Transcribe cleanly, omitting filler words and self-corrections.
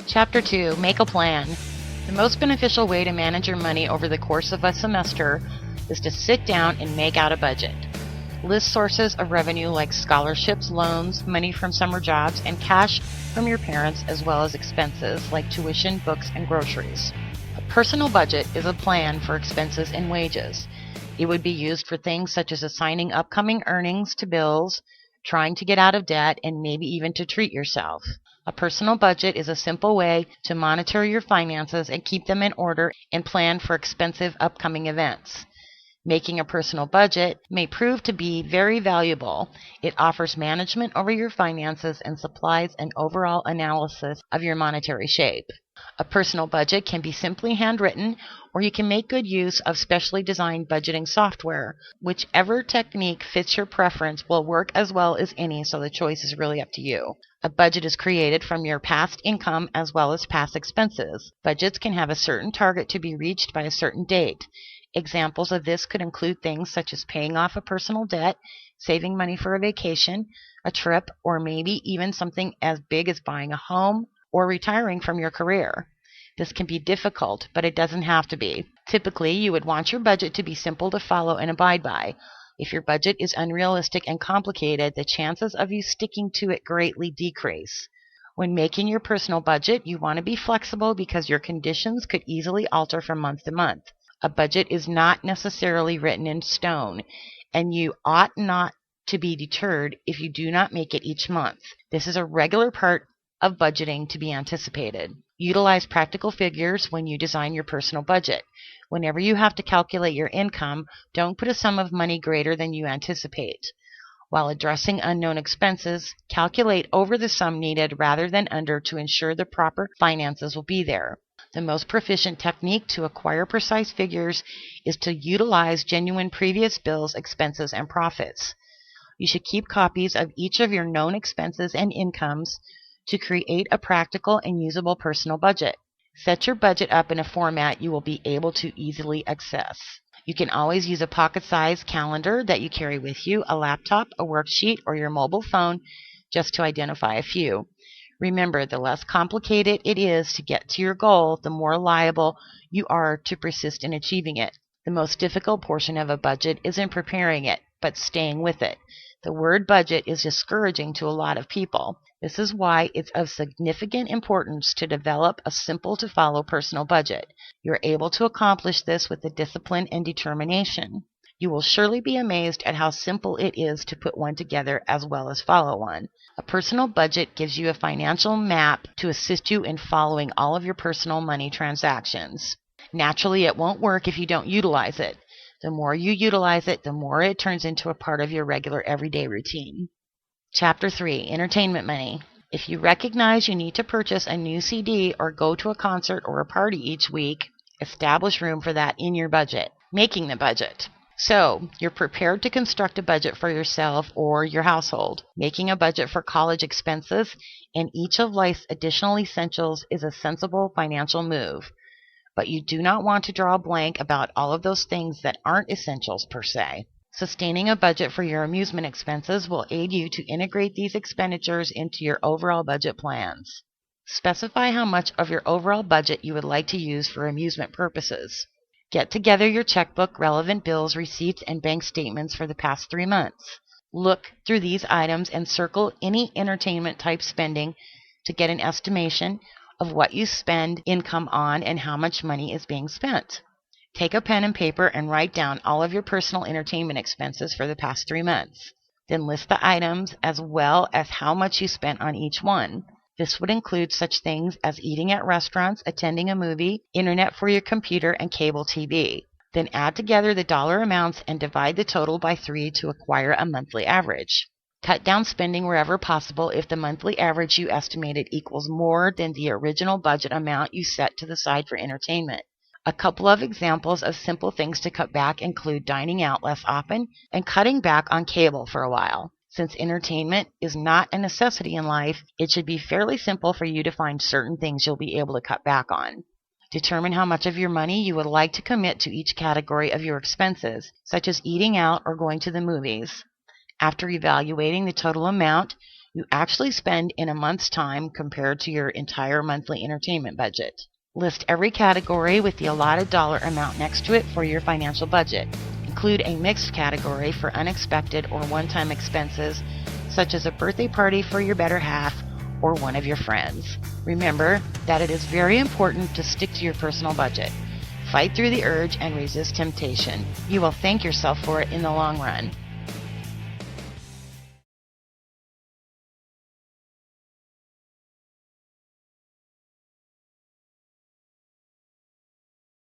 Chapter 2, Make a Plan. The most beneficial way to manage your money over the course of a semester is to sit down and make out a budget. List sources of revenue like scholarships, loans, money from summer jobs, and cash from your parents, as well as expenses like tuition, books, and groceries. A personal budget is a plan for expenses and wages. It would be used for things such as assigning upcoming earnings to bills, trying to get out of debt, and maybe even to treat yourself. A personal budget is a simple way to monitor your finances and keep them in order and plan for expensive upcoming events. Making a personal budget may prove to be very valuable. It offers management over your finances and supplies an overall analysis of your monetary shape. A personal budget can be simply handwritten, or you can make good use of specially designed budgeting software. Whichever technique fits your preference will work as well as any, so the choice is really up to you. A budget is created from your past income as well as past expenses. Budgets can have a certain target to be reached by a certain date. Examples of this could include things such as paying off a personal debt, saving money for a vacation, a trip, or maybe even something as big as buying a home or retiring from your career. This can be difficult, but it doesn't have to be. Typically, you would want your budget to be simple to follow and abide by. If your budget is unrealistic and complicated, the chances of you sticking to it greatly decrease. When making your personal budget, you want to be flexible because your conditions could easily alter from month to month. A budget is not necessarily written in stone, and you ought not to be deterred if you do not make it each month. This is a regular part of budgeting to be anticipated. Utilize practical figures when you design your personal budget. Whenever you have to calculate your income, don't put a sum of money greater than you anticipate. While addressing unknown expenses, calculate over the sum needed rather than under to ensure the proper finances will be there. The most proficient technique to acquire precise figures is to utilize genuine previous bills, expenses, and profits. You should keep copies of each of your known expenses and incomes to create a practical and usable personal budget. Set your budget up in a format you will be able to easily access. You can always use a pocket-sized calendar that you carry with you, a laptop, a worksheet, or your mobile phone, just to identify a few. Remember, the less complicated it is to get to your goal, the more liable you are to persist in achieving it. The most difficult portion of a budget isn't preparing it, but staying with it. The word budget is discouraging to a lot of people. This is why it's of significant importance to develop a simple-to-follow personal budget. You're able to accomplish this with the discipline and determination. You will surely be amazed at how simple it is to put one together as well as follow one. A personal budget gives you a financial map to assist you in following all of your personal money transactions. Naturally, it won't work if you don't utilize it. The more you utilize it, the more it turns into a part of your regular everyday routine. Chapter 3, Entertainment Money. If you recognize you need to purchase a new CD or go to a concert or a party each week, establish room for that in your budget. Making the budget. So, you're prepared to construct a budget for yourself or your household. Making a budget for college expenses and each of life's additional essentials is a sensible financial move. But you do not want to draw a blank about all of those things that aren't essentials per se. Sustaining a budget for your amusement expenses will aid you to integrate these expenditures into your overall budget plans. Specify how much of your overall budget you would like to use for amusement purposes. Get together your checkbook, relevant bills, receipts, and bank statements for the past 3 months. Look through these items and circle any entertainment type spending to get an estimation of what you spend income on and how much money is being spent. Take a pen and paper and write down all of your personal entertainment expenses for the past 3 months. Then list the items as well as how much you spent on each one. This would include such things as eating at restaurants, attending a movie, internet for your computer, and cable TV. Then add together the dollar amounts and divide the total by 3 to acquire a monthly average. Cut down spending wherever possible if the monthly average you estimated equals more than the original budget amount you set to the side for entertainment. A couple of examples of simple things to cut back include dining out less often and cutting back on cable for a while. Since entertainment is not a necessity in life, it should be fairly simple for you to find certain things you'll be able to cut back on. Determine how much of your money you would like to commit to each category of your expenses, such as eating out or going to the movies. After evaluating the total amount, you actually spend in a month's time compared to your entire monthly entertainment budget. List every category with the allotted dollar amount next to it for your financial budget. Include a mixed category for unexpected or one-time expenses, such as a birthday party for your better half or one of your friends. Remember that it is very important to stick to your personal budget. Fight through the urge and resist temptation. You will thank yourself for it in the long run.